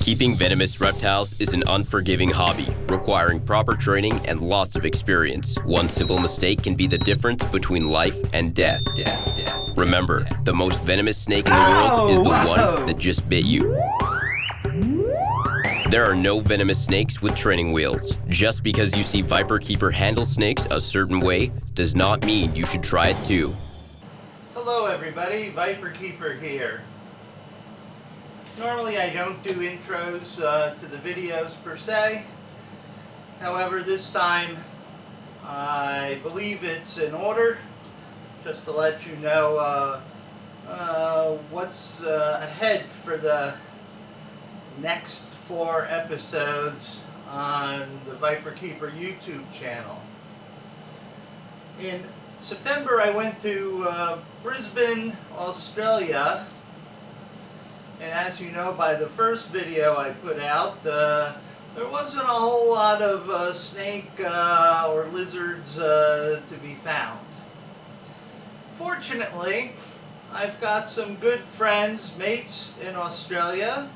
Keeping venomous reptiles is an unforgiving hobby, requiring proper training and lots of experience. One simple mistake can be the difference between life and death. Remember, the most venomous snake in the world is the one that just bit you. There are no venomous snakes with training wheels. Just because you see viperkeeper handle snakes a certain way does not mean you should try it too. Hello everybody, viperkeeper here. Normally I don't do intros to the videos per se. However, this time I believe it's in order, just to let you know what's ahead for the next 4 episodes on the Viperkeeper YouTube channel. In September I went to Brisbane, Australia, and as you know by the first video I put out, there wasn't a whole lot of snake or lizards to be found. Fortunately, I've got some good friends, mates in Australia,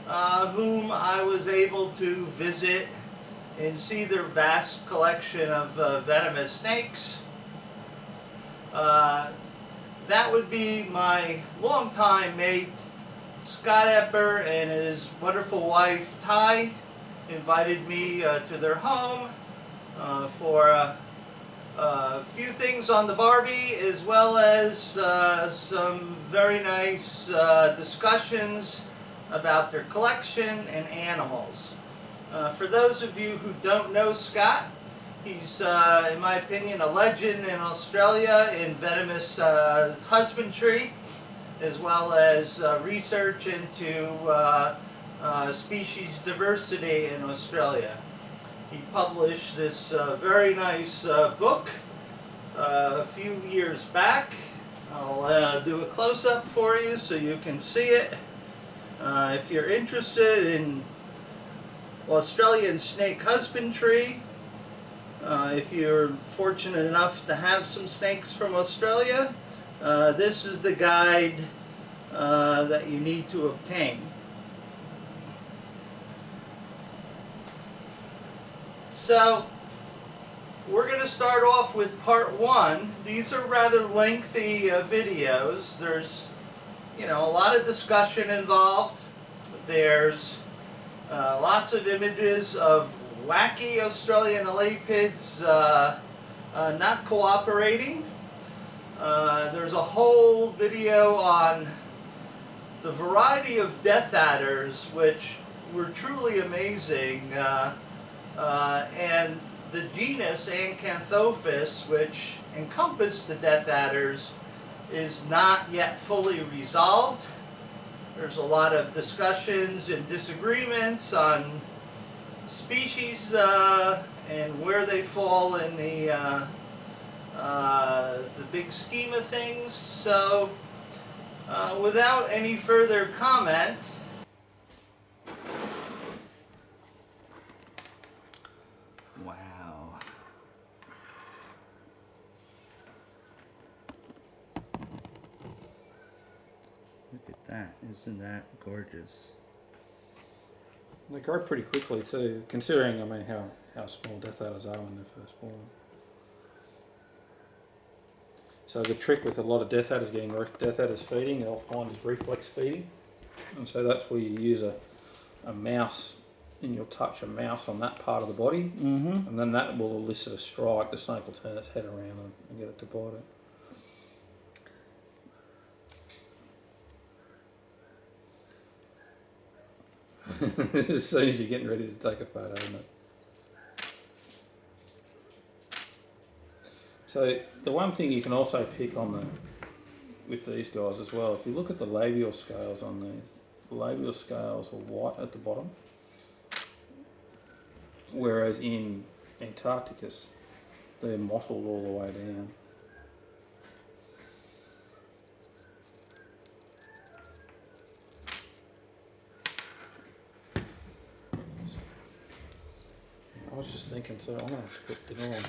whom I was able to visit and see their vast collection of venomous snakes. That would be my longtime mate Scott Epper and his wonderful wife Ty invited me to their home for a few things on the Barbie, as well as some very nice discussions about their collection and animals. For those of you who don't know Scott, he's, in my opinion, a legend in Australia in venomous husbandry, as well as research into species diversity in Australia. He published this very nice book a few years back. I'll do a close-up for you so you can see it. If you're interested in Australian snake husbandry, if you're fortunate enough to have some snakes from Australia, this is the guide that you need to obtain. So, we're going to start off with part 1. These are rather lengthy videos. There's, you know, a lot of discussion involved. There's lots of images of wacky Australian elapids not cooperating. There's a whole video on the variety of death adders, which were truly amazing, and the genus Acanthopus, which encompassed the death adders, is not yet fully resolved. There's a lot of discussions and disagreements on species and where they fall in the big scheme of things. So without any further comment, wow. Look at that. Isn't that gorgeous? They grow pretty quickly too, considering, I mean, how small death adders are when they're first born. So the trick with a lot of death adders getting death adders feeding, they'll find is reflex feeding. And so that's where you use a mouse, and you'll touch a mouse on that part of the body, and then that will elicit a strike. The snake will turn its head around and get it to bite it. As soon as you're getting ready to take a photo, isn't it? So the one thing you can also pick on with these guys as well, if you look at the labial scales on the labial scales are white at the bottom, whereas in Antarcticus they're mottled all the way down. I was just thinking, so I'm going to have to put dinner on.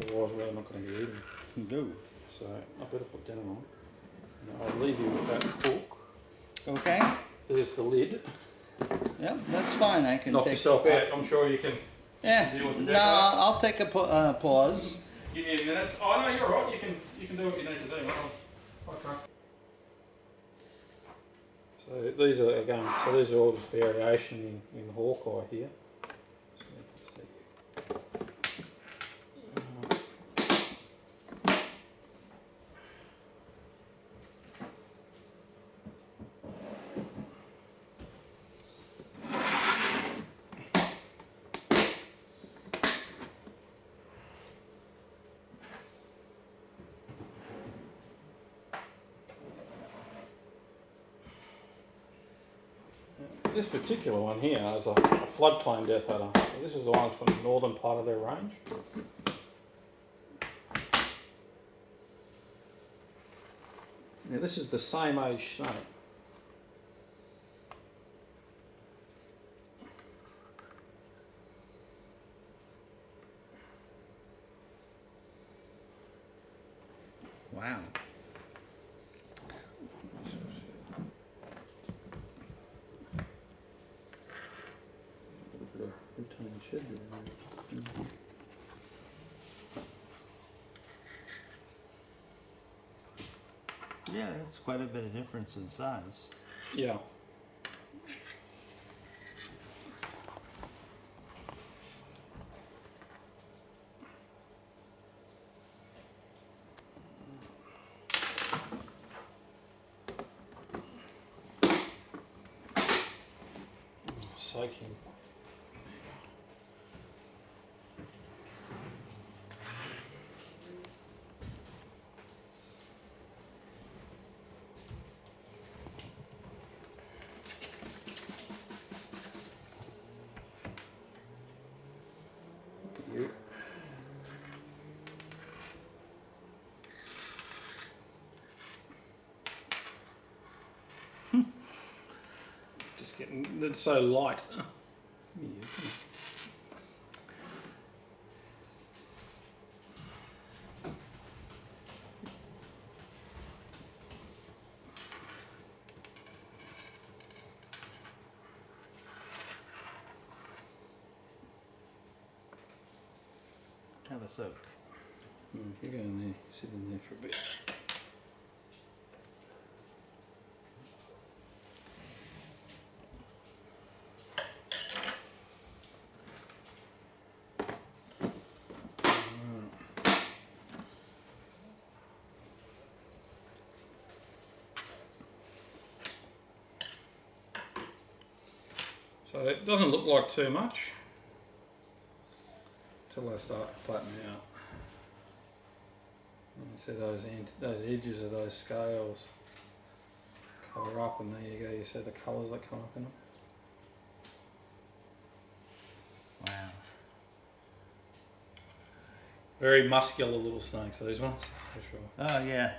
Otherwise we're not going to be eating. Go. So I better put dinner on. Now I'll leave you with that hook. Okay. There's the lid. Yep, that's fine. I can Knock take yourself out. I'm sure you can. Yeah. Deal with the No, deck, right? I'll take a pause. Give me a minute. Oh no, you're all right. You can do what you need to do. Okay. So these are again. So these are all just variation in Hawkeye here. So, this particular one here is a floodplain death adder. So this is the one from the northern part of their range. Now this is the same age snake. Wow. Retain shed there. Yeah, that's quite a bit of difference in size. Yeah. Soaking. You. Just getting, it's so light. Yeah, Have a soak. you go in there, sit in there for a bit. So it doesn't look like too much until they start flattening out. And you see those edges of those scales colour up, and there you go. You see the colours that come up in them. Wow. Very muscular little snakes, these ones, for sure. Oh yeah,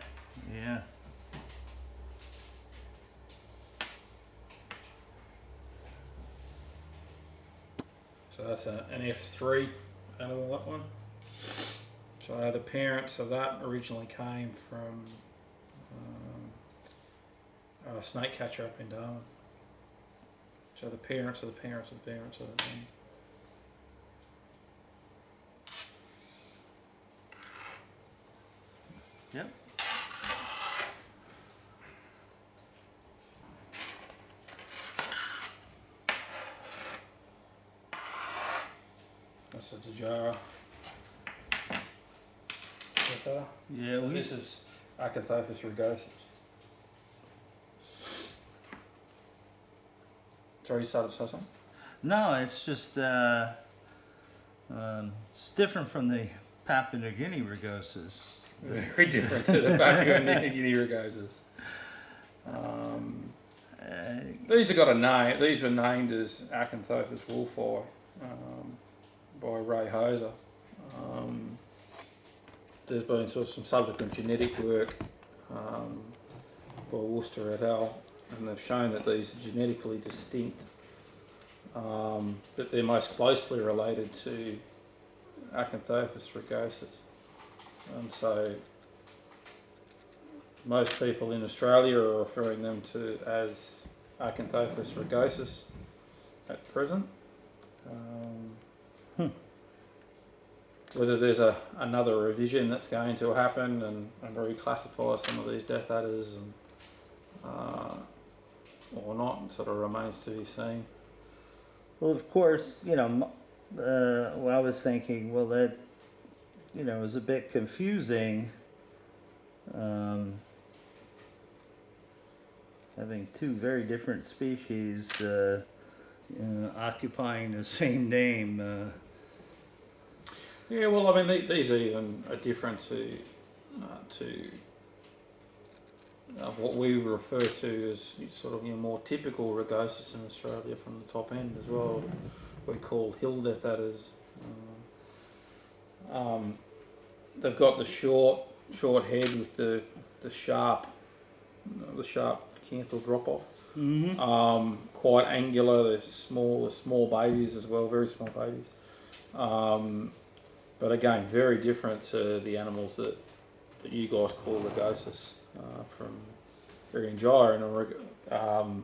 yeah. So that's an F3 animal, that one. So the parents of that originally came from a snake catcher up in Darwin. So the parents of the parents of the parents of the Yep. That's a Dejara. Yeah. So this is Acanthopus rugosus. Sorry, you started to say something? No, it's just it's different from the Papua New Guinea rugosus. Very different to the Papua New Guinea rugosus. These have got a name. These were named as Acanthopus wolfi by Ray Hoser. There's been sort of some subsequent genetic work by Worcester et al. And they've shown that these are genetically distinct, but they're most closely related to Acanthopus rugosus. And so most people in Australia are referring them to as Acanthopus rugosus, at present. Whether there's another revision that's going to happen and reclassify some of these death adders and, or not, sort of remains to be seen. Well, of course, you know, well, I was thinking, well, that, you know, is a bit confusing. Having two very different species occupying the same name. Yeah, well, I mean, these even are different to what we refer to as sort of, you know, more typical rugosus in Australia from the top end as well. We call hill death adders. They've got the short head with the sharp canthal drop off. Mm-hmm. Quite angular. They're small babies as well, very small babies. But again, very different to the animals that you guys call rugosus from Irian and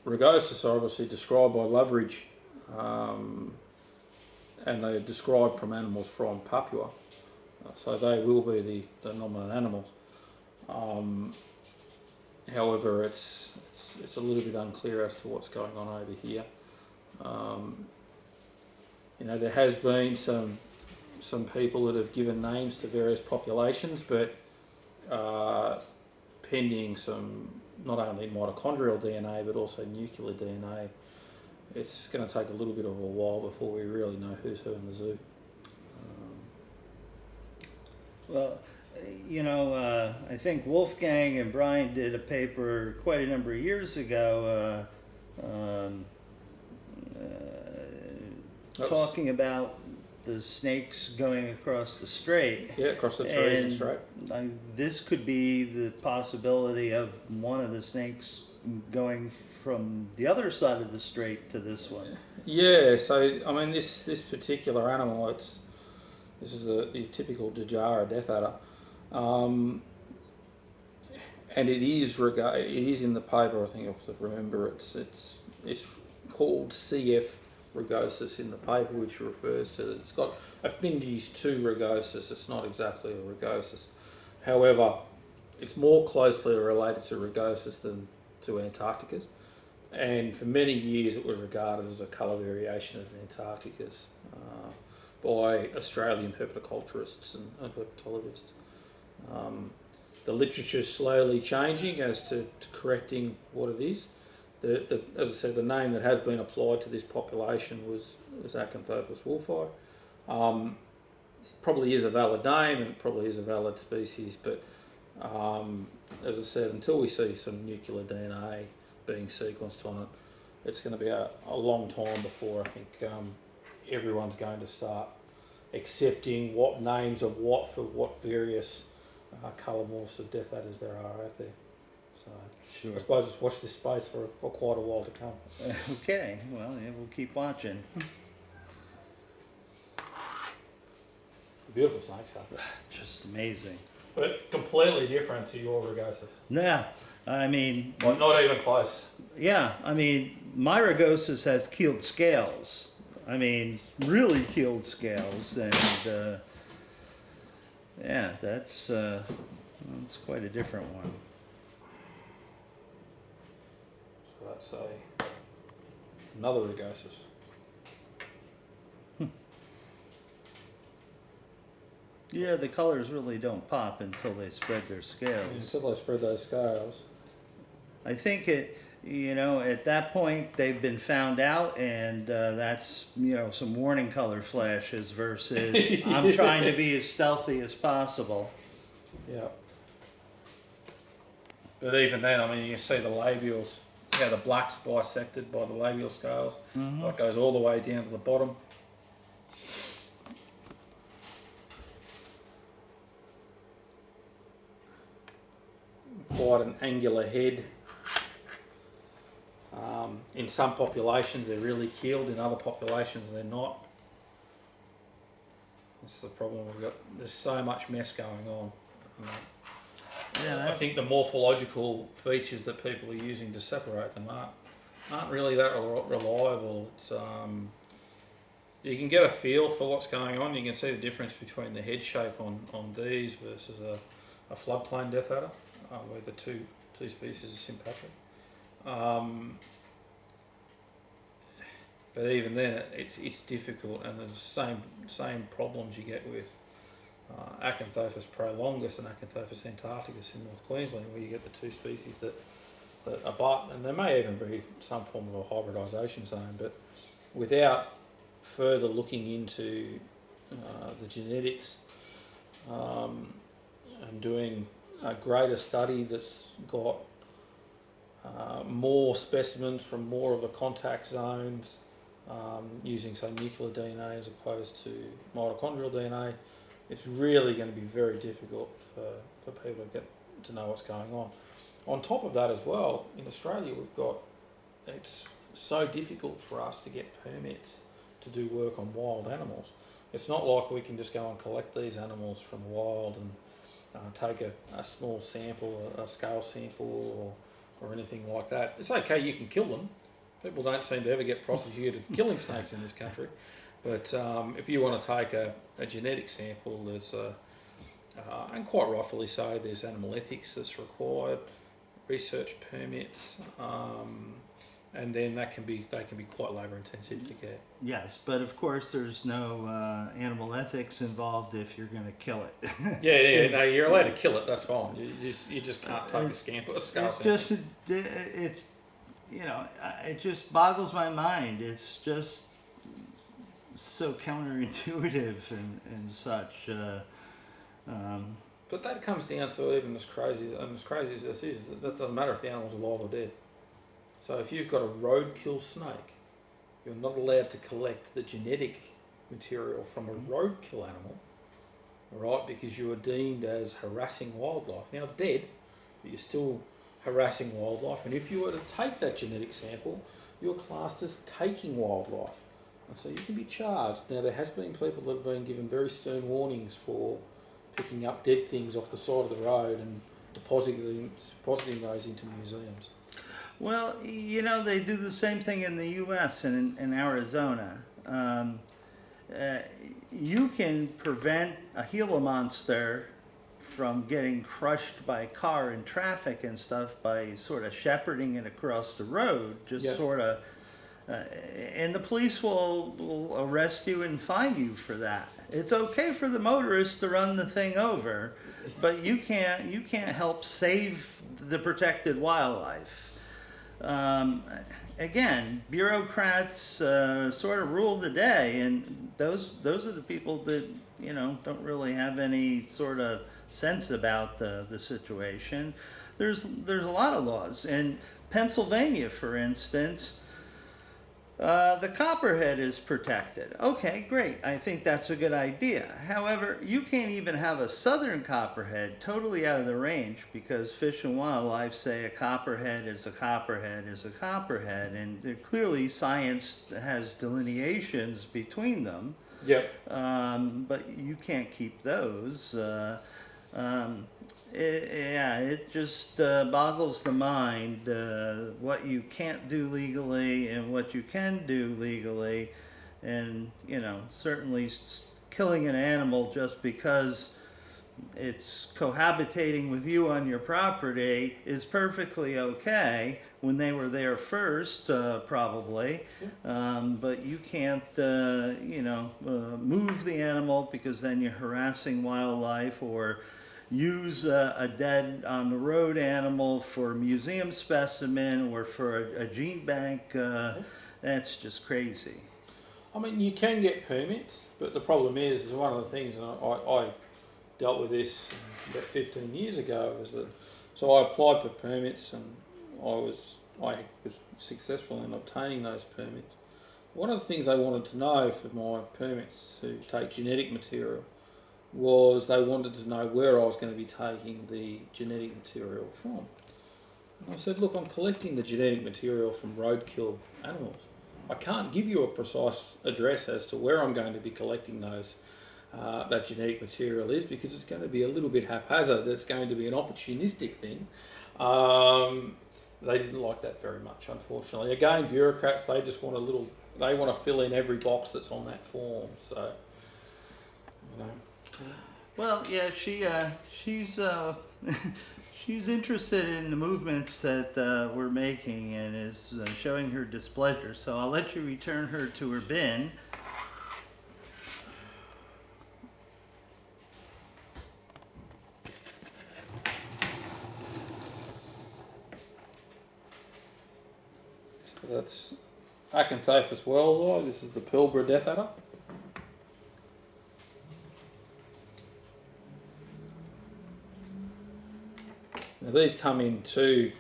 rugosus are obviously described by Loveridge, and they're described from animals from Papua, so they will be the dominant animals. However, it's a little bit unclear as to what's going on over here. You know, there has been some people that have given names to various populations, but pending some not only mitochondrial DNA but also nuclear DNA, it's going to take a little bit of a while before we really know who's who in the zoo. Well, you know, I think Wolfgang and Brian did a paper quite a number of years ago talking about the snakes going across the strait. Yeah, across the Trojan Strait. This could be the possibility of one of the snakes going from the other side of the strait to this one. Yeah, so I mean, this particular animal, this is the typical Dejara death adder, and it is in the paper. I think I have to remember it's called CF rugosus in the paper, which refers to that it's got affinities to rugosus. It's not exactly a rugosus. However, it's more closely related to rugosus than to Antarcticus, and for many years it was regarded as a colour variation of Antarcticus by Australian herpetoculturists and herpetologists. The literature is slowly changing as to correcting what it is. As I said, the name that has been applied to this population was Acanthopus wolfi. Probably is a valid name and it probably is a valid species, but as I said, until we see some nuclear DNA being sequenced on it, it's going to be a long time before I think everyone's going to start accepting what names of what for what various colour morphs of death adders there are out there. So Sure. I suppose just watch this space for quite a while to come. Okay, well, yeah, we'll keep watching. Beautiful snakes, huh? Just amazing. But completely different to your rugosus. Yeah, I mean, Like, not even close. yeah, I mean, my rugosus has keeled scales. I mean, really keeled scales, and yeah, that's quite a different one. So that's another rugosus. Yeah, the colors really don't pop until they spread their scales. Until they spread those scales. I think at that point they've been found out, and that's, some warning color flashes versus I'm trying to be as stealthy as possible. Yeah. But even then, I mean, you can see the labials, the black's bisected by the labial scales. Mm-hmm. That goes all the way down to the bottom. Quite an angular head. In some populations they're really keeled, in other populations they're not. That's the problem we've got. There's so much mess going on. Yeah, I think the morphological features that people are using to separate them aren't aren't really that reliable. It's you can get a feel for what's going on. You can see the difference between the head shape on these versus a floodplain death adder, where the two species are sympatric. But even then, it's difficult, and there's the same problems you get with Acanthopus prolongus and Acanthopus antarcticus in North Queensland, where you get the two species that abut, and there may even be some form of a hybridisation zone, but without further looking into the genetics and doing a greater study that's got more specimens from more of the contact zones, using, say, nuclear DNA as opposed to mitochondrial DNA, it's really going to be very difficult for people to get to know what's going on. On top of that as well, in Australia it's so difficult for us to get permits to do work on wild animals. It's not like we can just go and collect these animals from the wild and take a small sample, a scale sample or anything like that. It's okay, you can kill them. People don't seem to ever get prosecuted for killing snakes in this country. But if you want to take a genetic sample, there's and quite rightfully so, there's animal ethics that's required, research permits, and then they can be quite labour intensive to get. Yes, but of course there's no animal ethics involved if you're going to kill it. Yeah, no, you're allowed to kill it. That's fine. You just can't take a scale sample. It's it just boggles my mind. It's just so counterintuitive and such. But that comes down to, even as crazy as this is, that doesn't matter if the animal's alive or dead. So if you've got a roadkill snake, you're not allowed to collect the genetic material from a roadkill animal, right? Because you are deemed as harassing wildlife. Now it's dead, but you're still harassing wildlife. And if you were to take that genetic sample, you're classed as taking wildlife. And so you can be charged. Now there has been people that have been given very stern warnings for picking up dead things off the side of the road and depositing those into museums. Well, they do the same thing in the U.S. and in Arizona. You can prevent a Gila monster from getting crushed by a car in traffic and stuff by sort of shepherding it across the road, and the police will arrest you and fine you for that. It's okay for the motorist to run the thing over, but you can't help save the protected wildlife. Again, bureaucrats sort of rule the day, and those are the people that don't really have any sort of sense about the situation. There's a lot of laws in Pennsylvania, for instance. The copperhead is protected. Okay, great. I think that's a good idea. However, you can't even have a southern copperhead totally out of the range, because Fish and Wildlife say a copperhead is a copperhead is a copperhead, and clearly science has delineations between them. Yep. But you can't keep those. It just boggles the mind what you can't do legally and what you can do legally, and certainly killing an animal just because it's cohabitating with you on your property is perfectly okay when they were there first, probably, but you can't move the animal, because then you're harassing wildlife, or use a dead on the road animal for a museum specimen or for a gene bank. That's just crazy. I mean, you can get permits, but the problem is one of the things, and I dealt with this about 15 years ago, is that, so I applied for permits and I was successful in obtaining those permits. One of the things they wanted to know for my permits to take genetic material was they wanted to know where I was going to be taking the genetic material from. And I said, look, I'm collecting the genetic material from roadkill animals. I can't give you a precise address as to where I'm going to be collecting that genetic material is, because it's going to be a little bit haphazard. It's going to be an opportunistic thing. They didn't like that very much, unfortunately. Again, bureaucrats, they just want they want to fill in every box that's on that form. So, you know. Well, yeah, she's she's interested in the movements that we're making and is showing her displeasure. So I'll let you return her to her bin. So that's Acanthopus wellsii. This is the Pilbara death adder. Now these come in two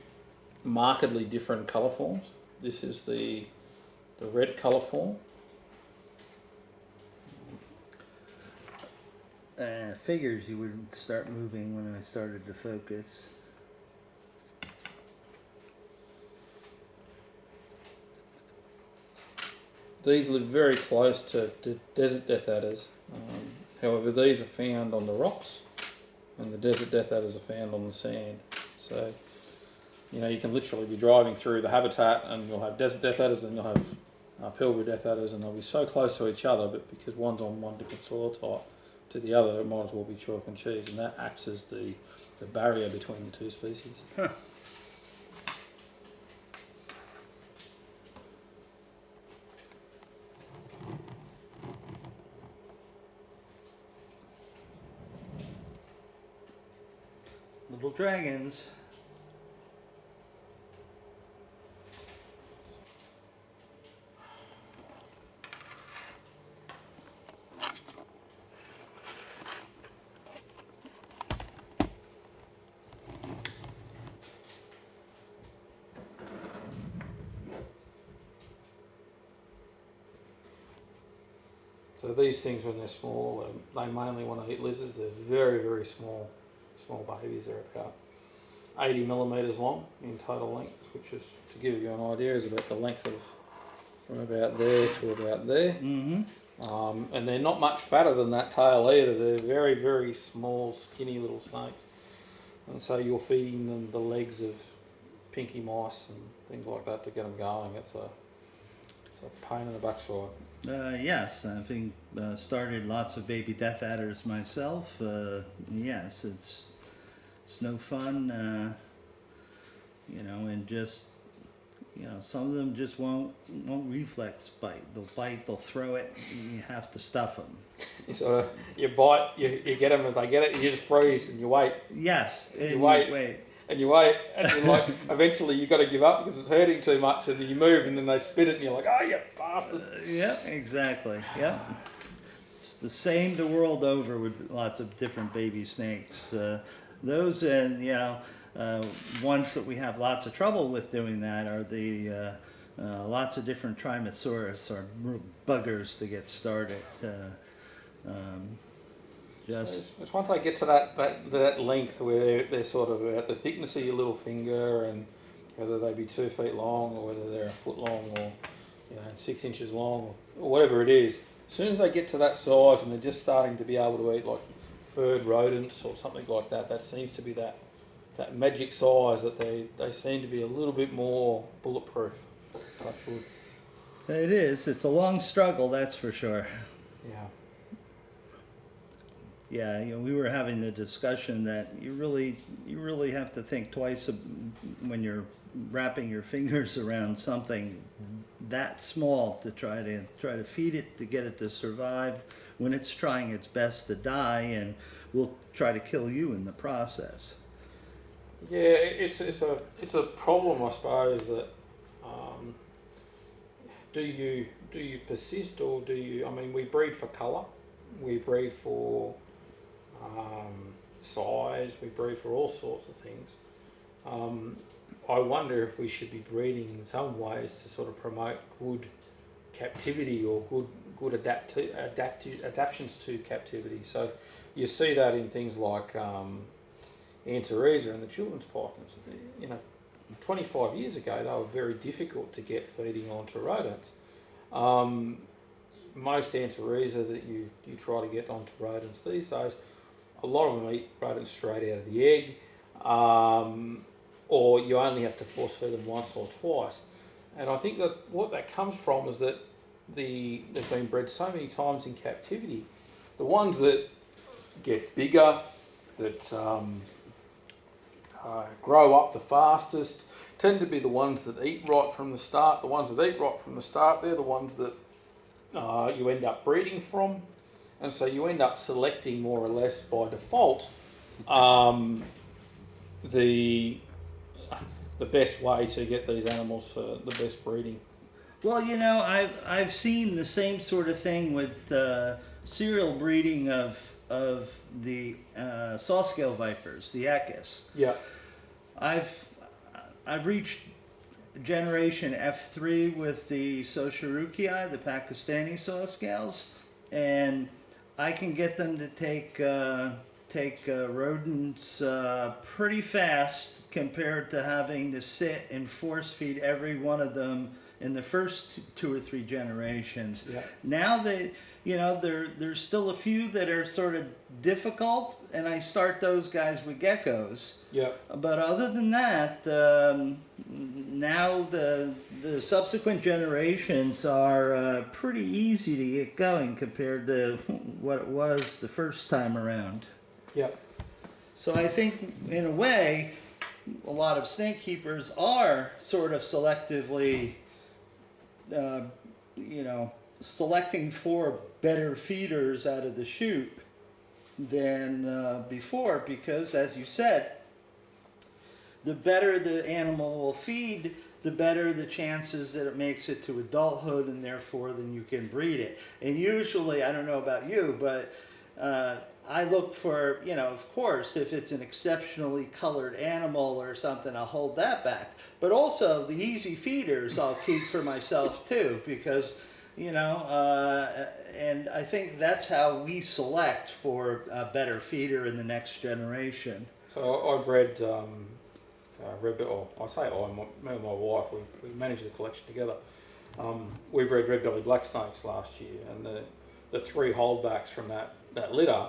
markedly different colour forms. This is the red colour form. Figures you would start moving when I started to focus. These live very close to desert death adders. However, these are found on the rocks, and the desert death adders are found on the sand. So, you know, you can literally be driving through the habitat and you'll have desert death adders and you'll have Pilbara death adders, and they'll be so close to each other, but because one's on one different soil type to the other, it might as well be chalk and cheese, and that acts as the barrier between the two species. Huh. Little dragons. So these things, when they're small, they mainly want to eat lizards. They're very, very small babies. They're about 80 millimetres long in total length, which is, to give you an idea, is about the length of from about there to about there. Mm-hmm. And they're not much fatter than that tail either. They're very, very small, skinny little snakes. And so you're feeding them the legs of pinky mice and things like that to get them going. It's a pain in the backside. Yes, having started lots of baby death adders myself, yes, it's no fun, you know, and just, you know, some of them just won't reflex bite. They'll bite, they'll throw it, and you have to stuff them. You sort of, you bite, you get them, if they get it, you just freeze and you wait. Yes, and you wait. And you wait, and you're like, eventually you've got to give up because it's hurting too much, and then you move, and then they spit it, and you're like, oh, you bastard. Yeah, exactly. Yeah. It's the same the world over with lots of different baby snakes. Those, and, you know, ones that we have lots of trouble with doing that are the lots of different Trimatosaurus or buggers to get started. It's once they get to that length where they're sort of at the thickness of your little finger, and whether they be 2 feet long or whether they're a foot long or, you know, 6 inches long or whatever it is, as soon as they get to that size and they're just starting to be able to eat like furred rodents or something like that, that seems to be that magic size that they seem to be a little bit more bulletproof. Touch wood. It is. It's a long struggle, that's for sure. Yeah. Yeah, you know, we were having the discussion that you really have to think twice when you're wrapping your fingers around something that small to try to feed it, to get it to survive when it's trying its best to die, and will try to kill you in the process. Yeah, it's a problem, I suppose, that do you persist, or do you? I mean, we breed for colour, we breed for size, we breed for all sorts of things. I wonder if we should be breeding in some ways to sort of promote good captivity or good adaptations to captivity. So you see that in things like Antarrhiza and the children's pythons. You know, 25 years ago they were very difficult to get feeding onto rodents. Most Antarrhiza that you try to get onto rodents these days, a lot of them eat rodents straight out of the egg. or you only have to force feed them once or twice. And I think that what that comes from is that they've been bred so many times in captivity. The ones that get bigger, that grow up the fastest, tend to be the ones that eat right from the start. The ones that eat right from the start, they're the ones that you end up breeding from. And so you end up selecting more or less by default the best way to get these animals for the best breeding. Well, you know, I've seen the same sort of thing with serial breeding of the saw-scale vipers, the Echis. Yeah. I've reached generation F3 with the Sosharuki, the Pakistani saw-scales, and I can get them to take rodents pretty fast compared to having to sit and force feed every one of them in the first 2 or 3 generations. Yeah. Now there's still a few that are sort of difficult, and I start those guys with geckos. Yeah. But other than that, now the subsequent generations are pretty easy to get going compared to what it was the first time around. Yeah. So I think, in a way, a lot of snake keepers are sort of selectively, selecting for better feeders out of the chute than before, because, as you said, the better the animal will feed, the better the chances that it makes it to adulthood, and therefore then you can breed it. And usually, I don't know about you, but I look for, of course, if it's an exceptionally colored animal or something, I'll hold that back. But also, the easy feeders I'll keep for myself too, because, and I think that's how we select for a better feeder in the next generation. So I bred red, or I say me and my wife, we managed the collection together. We bred red-bellied black snakes last year, and the 3 holdbacks from that litter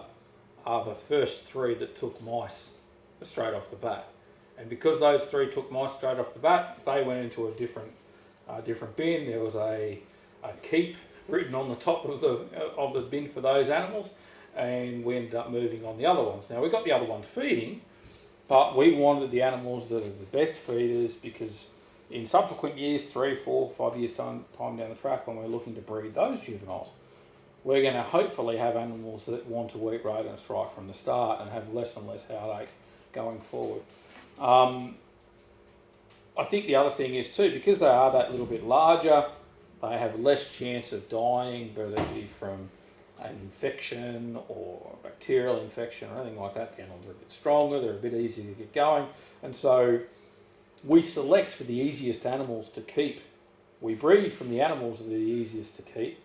are the first 3 that took mice straight off the bat. And because those 3 took mice straight off the bat, they went into a different bin. There was a keep written on the top of the bin for those animals, and we ended up moving on the other ones. Now, we got the other ones feeding, but we wanted the animals that are the best feeders, because in subsequent years, 3, 4, 5 years time down the track, when we're looking to breed those juveniles, we're going to hopefully have animals that want to eat rodents right from the start and have less and less heartache going forward. I think the other thing is too, because they are that little bit larger, they have less chance of dying, whether it be from an infection or a bacterial infection or anything like that. The animals are a bit stronger, they're a bit easier to get going, and so we select for the easiest animals to keep. We breed from the animals that are the easiest to keep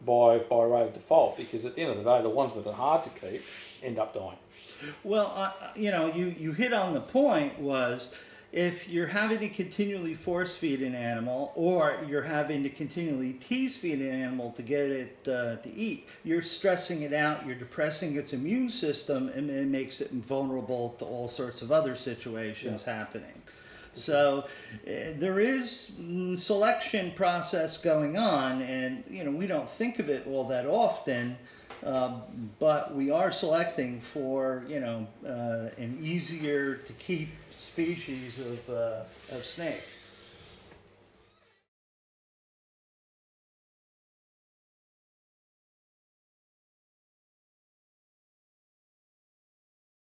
by rate of default, because at the end of the day, the ones that are hard to keep end up dying. Well, you hit on the point, was if you're having to continually force feed an animal, or you're having to continually tease feed an animal to get it to eat, you're stressing it out, you're depressing its immune system, and it makes it vulnerable to all sorts of other situations happening. So there is selection process going on, and we don't think of it all that often, but we are selecting for an easier to keep species of snake.